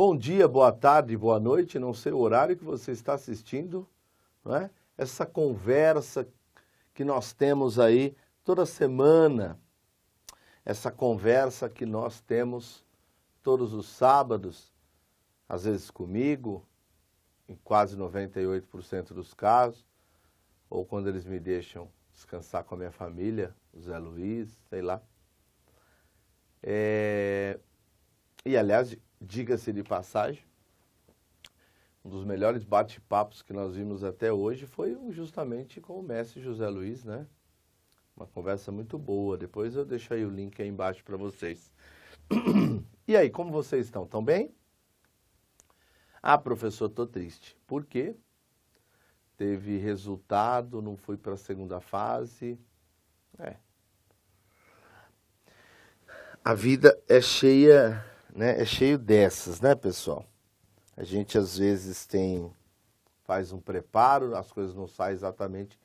Bom dia, boa tarde, boa noite, não sei o horário que você está assistindo, não é? Essa conversa que nós temos aí toda semana, essa conversa que nós temos todos os sábados, às vezes comigo, em quase 98% dos casos, ou quando eles me deixam descansar com a minha família, o Zé Luiz, sei lá. E, aliás, diga-se de passagem, um dos melhores bate-papos que nós vimos até hoje foi justamente com o mestre José Luiz, né? Uma conversa muito boa. Depois eu deixo aí o link aí embaixo para vocês. E aí, como vocês estão? Estão bem? Ah, professor, tô triste. Por quê? Teve resultado, não fui para a segunda fase. A vida é cheia, né? É cheio dessas, né, pessoal? A gente às vezes faz um preparo, as coisas não saem exatamente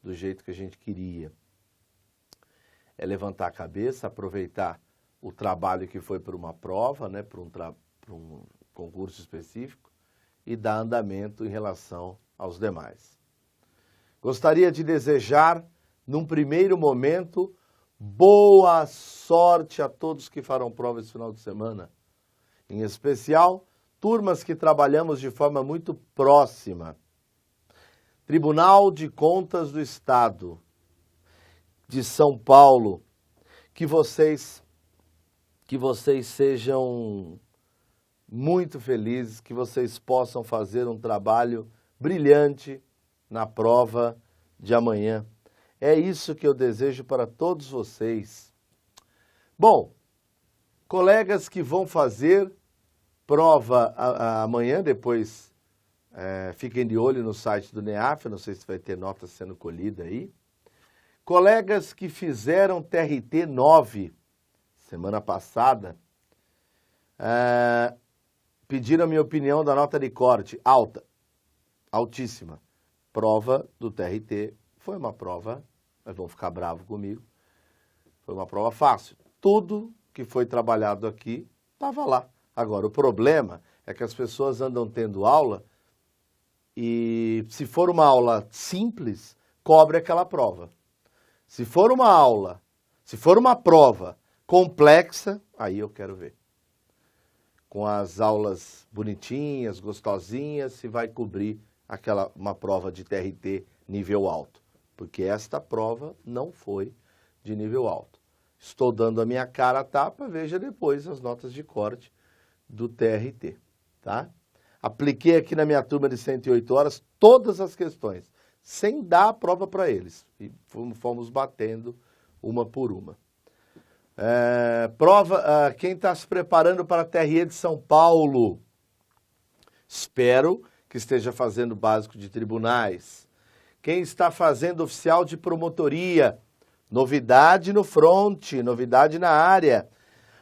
do jeito que a gente queria. É levantar a cabeça, aproveitar o trabalho que foi para uma prova, né, para um concurso específico, e dar andamento em relação aos demais. Gostaria de desejar, num primeiro momento, boa sorte a todos que farão prova esse final de semana. Em especial, turmas que trabalhamos de forma muito próxima. Tribunal de Contas do Estado de São Paulo, que vocês sejam muito felizes, que vocês possam fazer um trabalho brilhante na prova de amanhã. É isso que eu desejo para todos vocês. Bom, colegas que vão fazer prova amanhã, depois fiquem de olho no site do NEAF, não sei se vai ter nota sendo colhida aí. Colegas que fizeram TRT 9, semana passada, pediram a minha opinião da nota de corte, altíssima. Prova do TRT foi uma prova, mas vão ficar bravos comigo, foi uma prova fácil. Tudo que foi trabalhado aqui estava lá. Agora, o problema é que as pessoas andam tendo aula e, se for uma aula simples, cobre aquela prova. Se for uma prova complexa, aí eu quero ver. Com as aulas bonitinhas, gostosinhas, se vai cobrir uma prova de TRT nível alto. Porque esta prova não foi de nível alto. Estou dando a minha cara a tapa, veja depois as notas de corte do TRT, tá? Apliquei aqui na minha turma de 108 horas todas as questões, sem dar a prova para eles. E fomos batendo uma por uma. Quem está se preparando para a TRE de São Paulo? Espero que esteja fazendo básico de tribunais. Quem está fazendo oficial de promotoria? Novidade no front, novidade na área.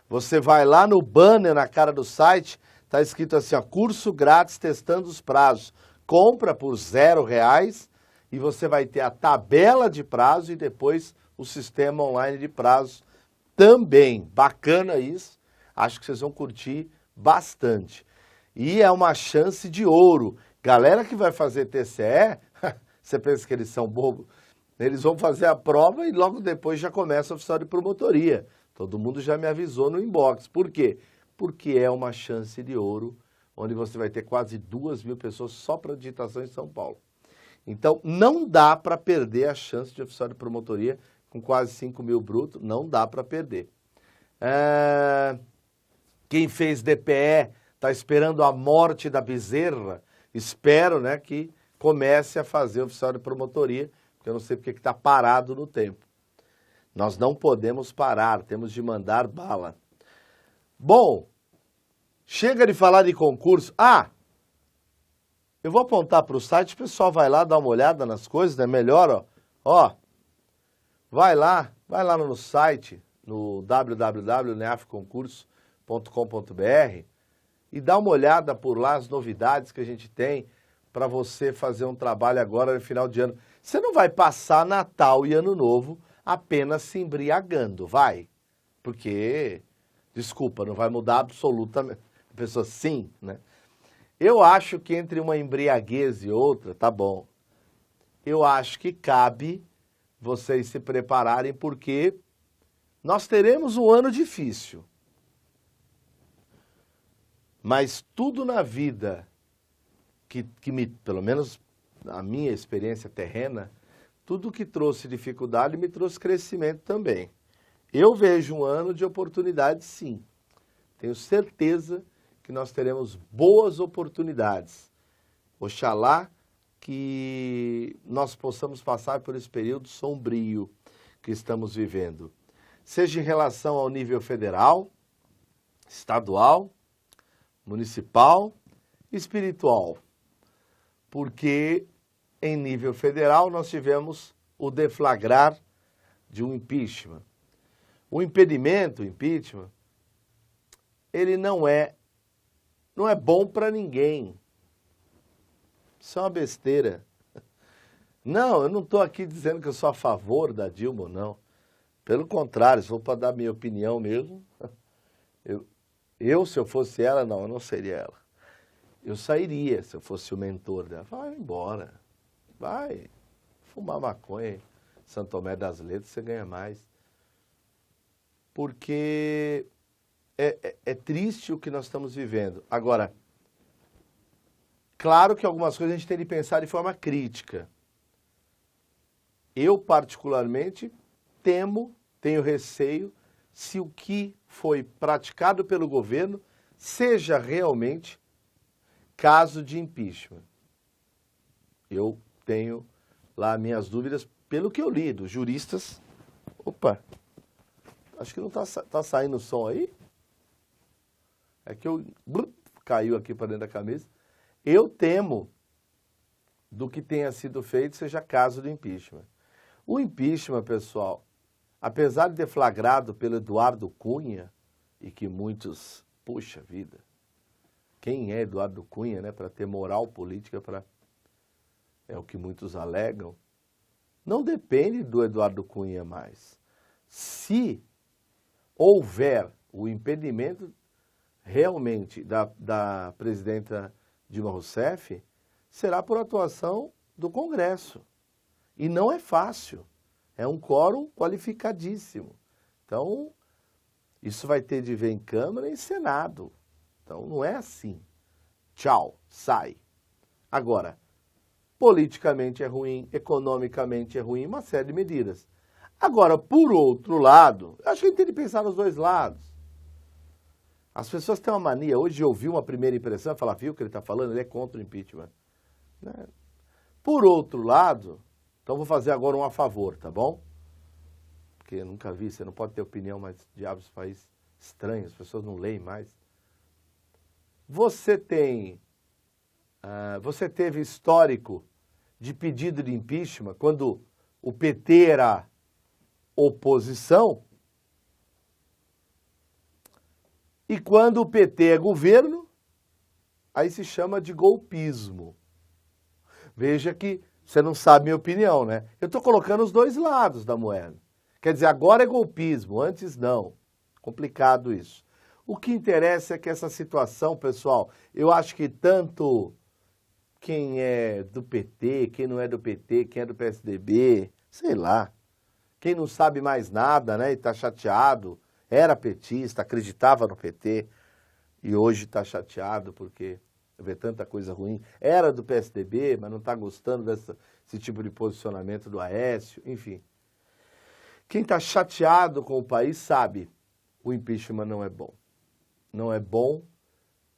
Você vai lá no banner, na cara do site, está escrito assim, ó, curso grátis testando os prazos. Compra por R$0 e você vai ter a tabela de prazo e depois o sistema online de prazos também. Bacana isso, acho que vocês vão curtir bastante. E é uma chance de ouro. Galera que vai fazer TCE, você pensa que eles são bobos? Eles vão fazer a prova e logo depois já começa a oficial de promotoria. Todo mundo já me avisou no inbox. Por quê? Porque é uma chance de ouro, onde você vai ter quase 2.000 pessoas só para digitação em São Paulo. Então, não dá para perder a chance de oficial de promotoria com quase 5.000 bruto, não dá para perder. Quem fez DPE está esperando a morte da bezerra, espero, né, que comece a fazer oficial de promotoria, porque eu não sei porque está parado no tempo. Nós não podemos parar, temos de mandar bala. Bom, chega de falar de concurso. Eu vou apontar para o site, o pessoal vai lá dar uma olhada nas coisas, né? Melhor, ó. Vai lá no site, no www.neafconcurso.com.br e dá uma olhada por lá, as novidades que a gente tem para você fazer um trabalho agora no final de ano. Você não vai passar Natal e Ano Novo apenas se embriagando, vai? Porque, desculpa, não vai mudar absolutamente. pessoa, sim, né? Eu acho que entre uma embriaguez e outra, tá bom. Eu acho que cabe vocês se prepararem, porque nós teremos um ano difícil. Mas tudo na vida que me, pelo menos a minha experiência terrena, tudo que trouxe dificuldade me trouxe crescimento também. Eu vejo um ano de oportunidades, sim. Tenho certeza que nós teremos boas oportunidades. Oxalá que nós possamos passar por esse período sombrio que estamos vivendo. Seja em relação ao nível federal, estadual, municipal, espiritual. Porque em nível federal nós tivemos o deflagrar de um impeachment. O impedimento, o impeachment, ele não é bom para ninguém. Isso é uma besteira. Não, eu não estou aqui dizendo que eu sou a favor da Dilma, não. Pelo contrário, se for para dar minha opinião mesmo, se eu fosse ela, não, eu não seria ela. Eu sairia se eu fosse o mentor dela. Vai embora, vai fumar maconha em Santo Tomé das Letras, você ganha mais. Porque é triste o que nós estamos vivendo. Agora, claro que algumas coisas a gente tem de pensar de forma crítica. Eu, particularmente, tenho receio se o que foi praticado pelo governo seja realmente caso de impeachment. Eu tenho lá minhas dúvidas pelo que eu li dos juristas. Opa, acho que não tá saindo o som aí. É que caiu aqui para dentro da camisa. Eu temo do que tenha sido feito seja caso de impeachment. O impeachment, pessoal, apesar de deflagrado pelo Eduardo Cunha, e que muitos, puxa vida, quem é Eduardo Cunha, né, para ter moral política, é o que muitos alegam, não depende do Eduardo Cunha mais. Se houver o impedimento realmente da presidenta Dilma Rousseff, será por atuação do Congresso. E não é fácil. É um quórum qualificadíssimo. Então, isso vai ter de ver em Câmara e em Senado. Então, não é assim. Tchau, sai. Agora, politicamente é ruim, economicamente é ruim, uma série de medidas. Agora, por outro lado, acho que a gente tem de pensar nos dois lados. As pessoas têm uma mania hoje de ouvir uma primeira impressão e falar, viu o que ele está falando? Ele é contra o impeachment. Né? Por outro lado, então vou fazer agora um a favor, tá bom? Porque eu nunca vi, você não pode ter opinião, mas diabos, país estranho, as pessoas não leem mais. Você teve histórico de pedido de impeachment quando o PT era oposição e quando o PT é governo, aí se chama de golpismo. Veja que você não sabe minha opinião, né? Eu estou colocando os dois lados da moeda. Quer dizer, agora é golpismo, antes não. Complicado isso. O que interessa é que essa situação, pessoal, eu acho que tanto quem é do PT, quem não é do PT, quem é do PSDB, sei lá, quem não sabe mais nada, né, e está chateado, era petista, acreditava no PT e hoje está chateado porque vê tanta coisa ruim, era do PSDB, mas não está gostando desse tipo de posicionamento do Aécio, enfim. Quem está chateado com o país sabe, o impeachment não é bom. Não é bom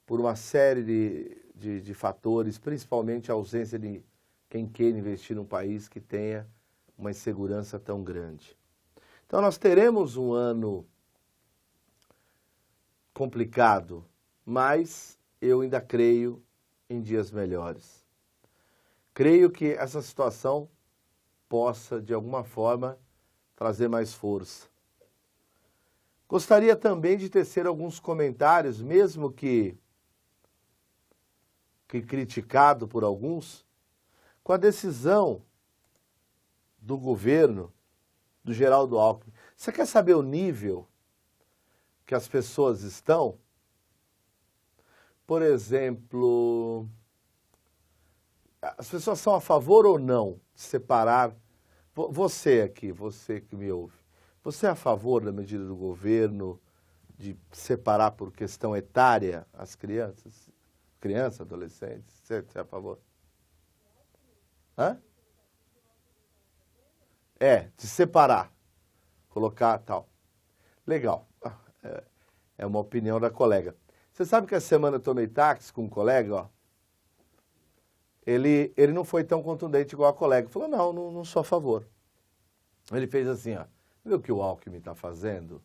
por uma série de fatores, principalmente a ausência de quem queira investir num país que tenha uma insegurança tão grande. Então nós teremos um ano complicado, mas eu ainda creio em dias melhores. Creio que essa situação possa, de alguma forma, trazer mais força. Gostaria também de tecer alguns comentários, mesmo que criticado por alguns, com a decisão do governo, do Geraldo Alckmin. Você quer saber o nível que as pessoas estão? por exemplo, as pessoas são a favor ou não de separar? Você aqui, você que me ouve, você é a favor da medida do governo de separar por questão etária as crianças? Crianças, adolescentes, você é a favor? Hã? De separar, colocar tal. Legal, é uma opinião da colega. Você sabe que essa semana eu tomei táxi com um colega, ó. Ele não foi tão contundente igual a colega. Falou, não sou a favor. Ele fez assim, ó. Viu o que o Alckmin está fazendo?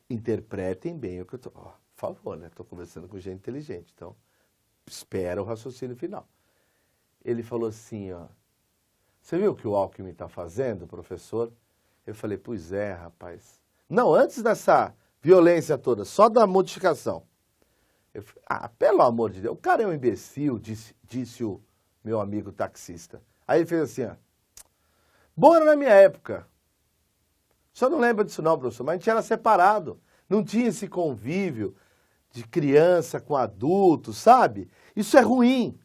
Interpretem bem o que eu estou... Por favor, né? Estou conversando com gente inteligente, então espera o raciocínio final. Ele falou assim, ó. Você viu o que o Alckmin está fazendo, professor? Eu falei, pois é, rapaz. Não, antes dessa violência toda, só da modificação. Eu falei, pelo amor de Deus, o cara é um imbecil, disse o meu amigo taxista. Aí ele fez assim, ó. Bom, era na minha época. O senhor não lembra disso não, professor, mas a gente era separado. Não tinha esse convívio de criança com adulto, sabe? Isso é ruim.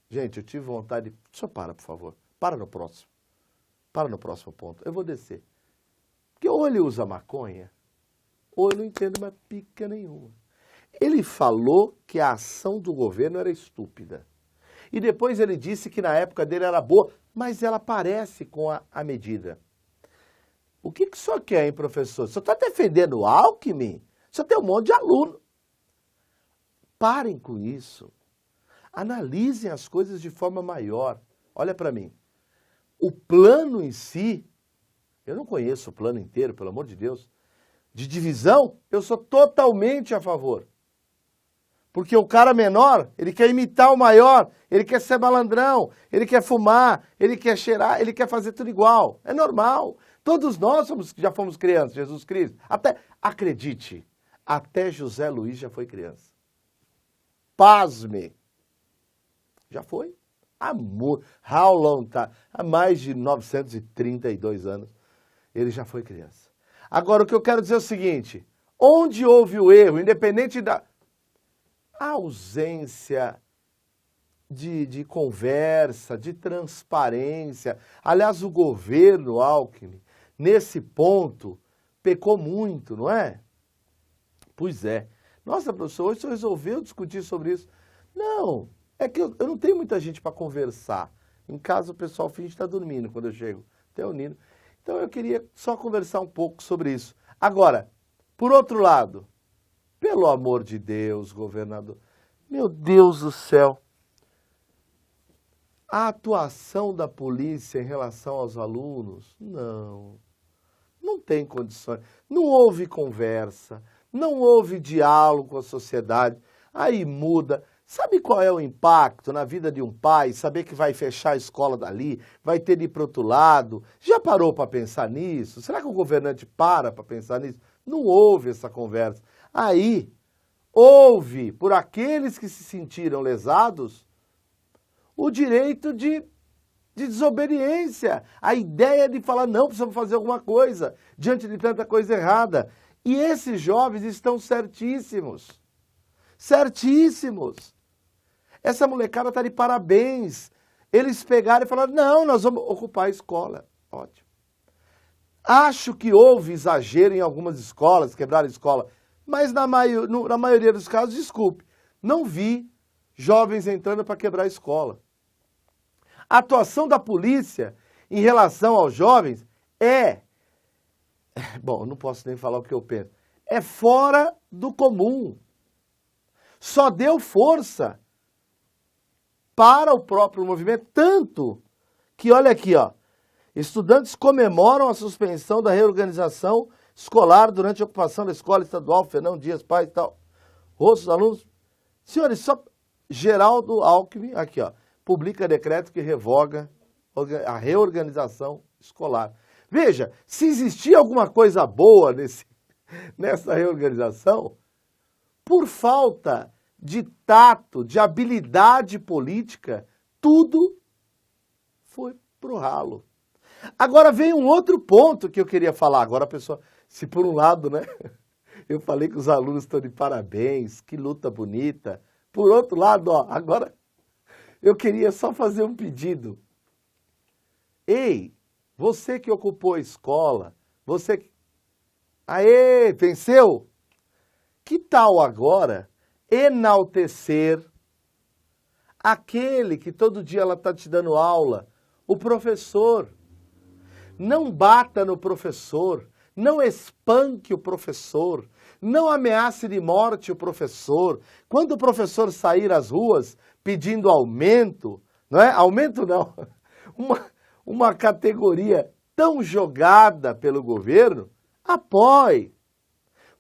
Gente, eu tive vontade... O senhor para, por favor. Para no próximo. Para no próximo ponto. Eu vou descer. Porque ou ele usa maconha, ou eu não entendo uma pica nenhuma. Ele falou que a ação do governo era estúpida. E depois ele disse que na época dele era boa, mas ela parece com a medida. O que o senhor quer, hein, professor? O senhor está defendendo o Alckmin? O senhor tem um monte de aluno. Parem com isso. Analisem as coisas de forma maior. Olha para mim. O plano em si, eu não conheço o plano inteiro, pelo amor de Deus, de divisão, eu sou totalmente a favor. Porque o cara menor, ele quer imitar o maior, ele quer ser malandrão, ele quer fumar, ele quer cheirar, ele quer fazer tudo igual. É normal. Todos nós já fomos crianças, Jesus Cristo. Acredite, até José Luiz já foi criança. Pasme. Já foi. How long time? Há mais de 932 anos, ele já foi criança. Agora, o que eu quero dizer é o seguinte, onde houve o erro, independente da ausência de conversa, de transparência. Aliás, o governo Alckmin, nesse ponto, pecou muito, não é? Pois é. Nossa, professor, hoje o senhor resolveu discutir sobre isso. Não, é que eu não tenho muita gente para conversar. Em casa o pessoal finge estar dormindo quando eu chego. Até o Nino. Então eu queria só conversar um pouco sobre isso. Agora, por outro lado, pelo amor de Deus, governador, meu Deus do céu, a atuação da polícia em relação aos alunos, não tem condições, não houve conversa, não houve diálogo com a sociedade, aí muda. Sabe qual é o impacto na vida de um pai, saber que vai fechar a escola dali, vai ter de ir para o outro lado? Já parou para pensar nisso? Será que o governante para pensar nisso? Não houve essa conversa. Aí, houve, por aqueles que se sentiram lesados, o direito de desobediência. A ideia de falar, não, precisamos fazer alguma coisa, diante de tanta coisa errada. E esses jovens estão certíssimos. Certíssimos. Essa molecada está de parabéns. Eles pegaram e falaram, não, nós vamos ocupar a escola. Ótimo. Acho que houve exagero em algumas escolas, quebraram a escola, mas na maioria dos casos, desculpe, não vi jovens entrando para quebrar a escola. A atuação da polícia em relação aos jovens bom, não posso nem falar o que eu penso, é fora do comum. Só deu força para o próprio movimento, tanto que, olha aqui, ó, estudantes comemoram a suspensão da reorganização escolar durante a ocupação da escola estadual, Fernão Dias Pais e tal. Rostos dos alunos. Senhores, só Geraldo Alckmin, aqui, ó, publica decreto que revoga a reorganização escolar. Veja, se existia alguma coisa boa nessa reorganização, por falta de tato, de habilidade política, tudo foi pro ralo. Agora vem um outro ponto que eu queria falar. Agora a pessoa, se por um lado, né, Eu falei que os alunos estão de parabéns, que luta bonita. Por outro lado, ó, agora eu queria só fazer um pedido. Ei, você que ocupou a escola, você que... Aê, venceu? Que tal agora enaltecer aquele que todo dia ela está te dando aula, o professor? Não bata no professor, não espanque o professor, não ameace de morte o professor. Quando o professor sair às ruas pedindo aumento, não é? Aumento não, uma categoria tão jogada pelo governo, apoie.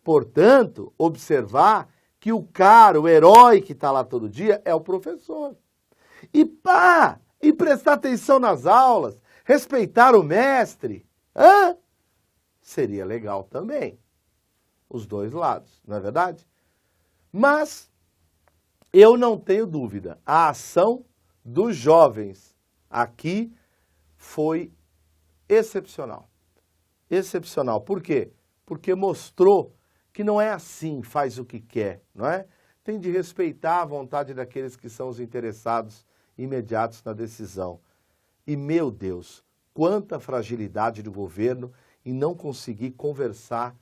Portanto, observar que o cara, o herói que está lá todo dia é o professor. E prestar atenção nas aulas, respeitar o mestre, seria legal também. Os dois lados, não é verdade? Mas eu não tenho dúvida, a ação dos jovens aqui foi excepcional. Excepcional. Por quê? Porque mostrou que não é assim, faz o que quer, não é? Tem de respeitar a vontade daqueles que são os interessados imediatos na decisão. E, meu Deus, quanta fragilidade do governo em não conseguir conversar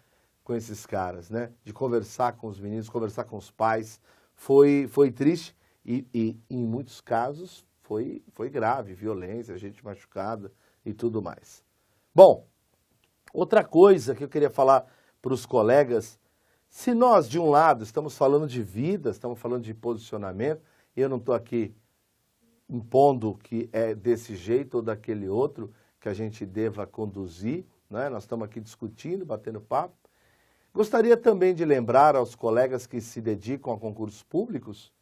com esses caras, né? De conversar com os meninos, conversar com os pais. Foi triste e em muitos casos, foi grave, violência, gente machucada e tudo mais. Bom, outra coisa que eu queria falar para os colegas, se nós, de um lado, estamos falando de vida, estamos falando de posicionamento, eu não estou aqui impondo que é desse jeito ou daquele outro que a gente deva conduzir, né? Nós estamos aqui discutindo, batendo papo. Gostaria também de lembrar aos colegas que se dedicam a concursos públicos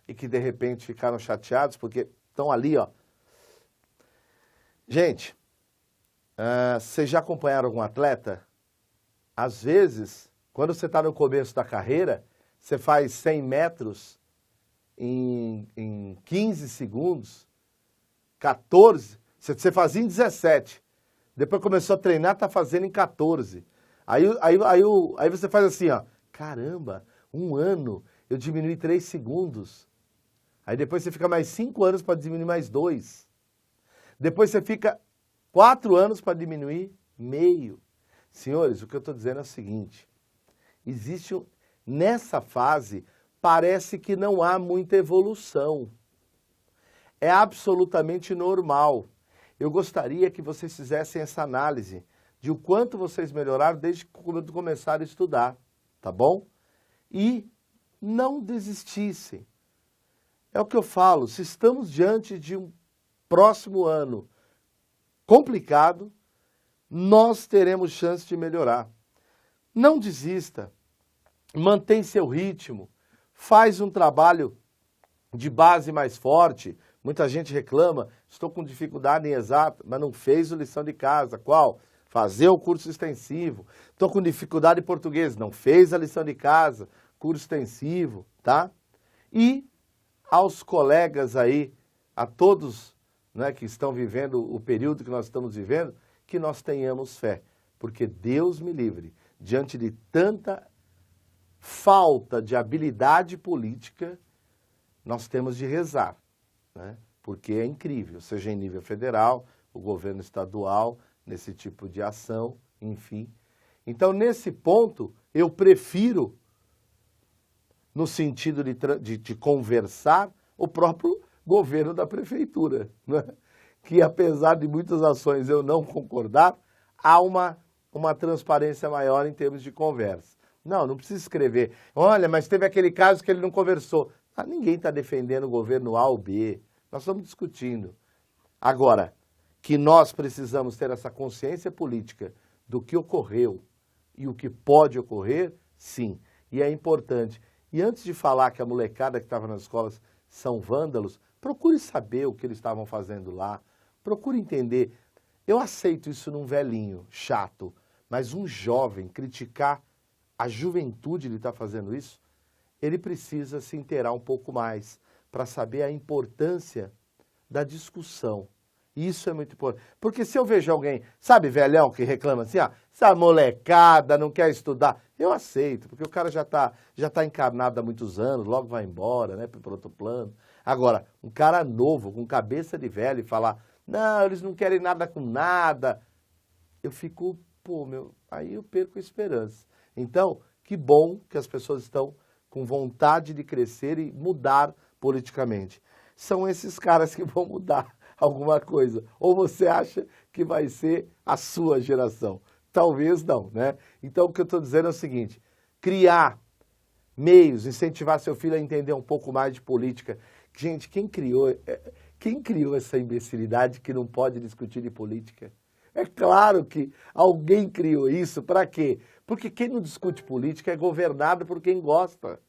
e que de repente ficaram chateados porque estão ali, ó. Gente, vocês já acompanharam algum atleta? Às vezes, quando você está no começo da carreira, você faz 100 metros em 15 segundos, 14, você fazia em 17. Depois começou a treinar, está fazendo em 14. Aí você faz assim, ó, caramba, 1 ano eu diminui 3 segundos. Aí depois você fica mais 5 anos para diminuir mais 2. Depois você fica 4 anos para diminuir meio. Senhores, o que eu estou dizendo é o seguinte, nessa fase, parece que não há muita evolução. É absolutamente normal. Eu gostaria que vocês fizessem essa análise de o quanto vocês melhoraram desde que começaram a estudar, tá bom? E não desistissem. É o que eu falo, se estamos diante de um próximo ano complicado, nós teremos chance de melhorar. Não desista, mantém seu ritmo, faz um trabalho de base mais forte. Muita gente reclama, estou com dificuldade em exato, mas não fez a lição de casa. Qual? Fazer o curso extensivo. Estou com dificuldade em português, não fez a lição de casa, curso extensivo, tá? E aos colegas aí, a todos, né, que estão vivendo o período que nós estamos vivendo, que nós tenhamos fé, porque Deus me livre, diante de tanta falta de habilidade política, nós temos de rezar, né? Porque é incrível, seja em nível federal, o governo estadual, nesse tipo de ação, enfim. Então, nesse ponto, eu prefiro, no sentido de conversar, o próprio governo da prefeitura, né? Que apesar de muitas ações eu não concordar, há uma transparência maior em termos de conversa. Não precisa escrever, olha, mas teve aquele caso que ele não conversou. Ninguém está defendendo o governo A ou B, nós estamos discutindo. Agora, que nós precisamos ter essa consciência política do que ocorreu e o que pode ocorrer, sim, e é importante. E antes de falar que a molecada que estava nas escolas são vândalos, procure saber o que eles estavam fazendo lá, procure entender. Eu aceito isso num velhinho chato, mas um jovem criticar a juventude de estar fazendo isso, ele precisa se inteirar um pouco mais para saber a importância da discussão Isso é muito importante. Porque se eu vejo alguém, sabe, velhão, que reclama assim, essa molecada não quer estudar, eu aceito, porque o cara já tá encarnado há muitos anos, logo vai embora, né, para outro plano. Agora, um cara novo, com cabeça de velho, e falar, não, eles não querem nada com nada, eu fico, aí eu perco a esperança. Então, que bom que as pessoas estão com vontade de crescer e mudar politicamente. São esses caras que vão mudar alguma coisa. Ou você acha que vai ser a sua geração? Talvez não, né? Então, o que eu estou dizendo é o seguinte, criar meios, incentivar seu filho a entender um pouco mais de política. Gente, quem criou essa imbecilidade que não pode discutir de política? É claro que alguém criou isso, para quê? Porque quem não discute política é governado por quem gosta.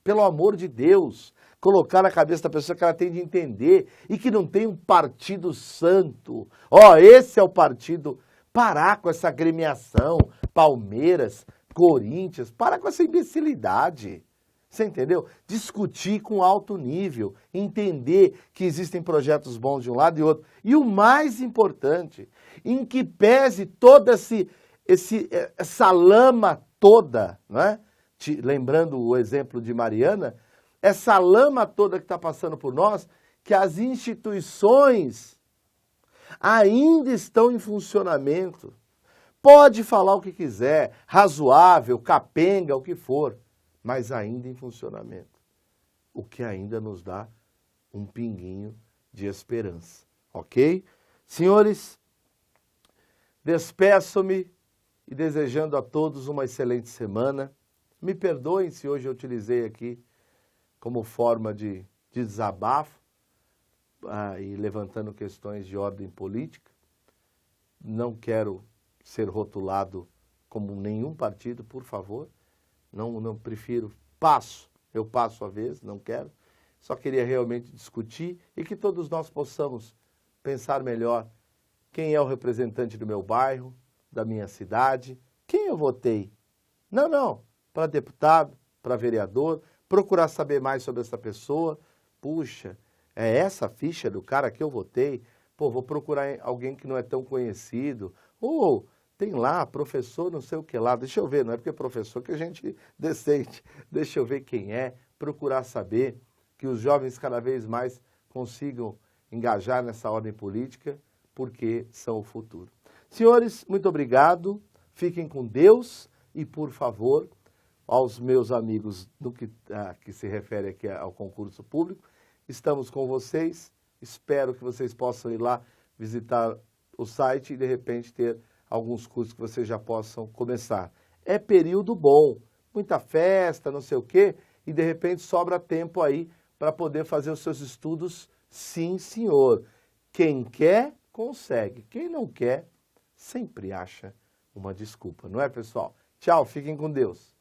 Pelo amor de Deus, colocar na cabeça da pessoa que ela tem de entender e que não tem um partido santo. Esse é o partido. Parar com essa agremiação, Palmeiras, Corinthians, parar com essa imbecilidade. Você entendeu? Discutir com alto nível, entender que existem projetos bons de um lado e outro. E o mais importante, em que pese toda essa lama toda, né? Lembrando o exemplo de Mariana, essa lama toda que está passando por nós, que as instituições ainda estão em funcionamento. Pode falar o que quiser, razoável, capenga, o que for, mas ainda em funcionamento. O que ainda nos dá um pinguinho de esperança, ok? Senhores, despeço-me e desejando a todos uma excelente semana. Me perdoem se hoje eu utilizei aqui como forma de desabafo e levantando questões de ordem política. Não quero ser rotulado como nenhum partido, por favor. Não prefiro, eu passo a vez, não quero. Só queria realmente discutir e que todos nós possamos pensar melhor quem é o representante do meu bairro, da minha cidade, quem eu votei. Não, para deputado, para vereador, procurar saber mais sobre essa pessoa. Puxa, é essa ficha do cara que eu votei? Vou procurar alguém que não é tão conhecido. Ou tem lá, professor não sei o que lá. Deixa eu ver, não é porque é professor que a gente decente. Deixa eu ver quem é, procurar saber, que os jovens cada vez mais consigam engajar nessa ordem política, porque são o futuro. Senhores, muito obrigado, fiquem com Deus e, por favor, aos meus amigos no que se refere aqui ao concurso público, estamos com vocês, espero que vocês possam ir lá visitar o site e, de repente, ter alguns cursos que vocês já possam começar. É período bom, muita festa, não sei o quê, e, de repente, sobra tempo aí para poder fazer os seus estudos, sim, senhor. Quem quer, consegue. Quem não quer, sempre acha uma desculpa, não é, pessoal? Tchau, fiquem com Deus.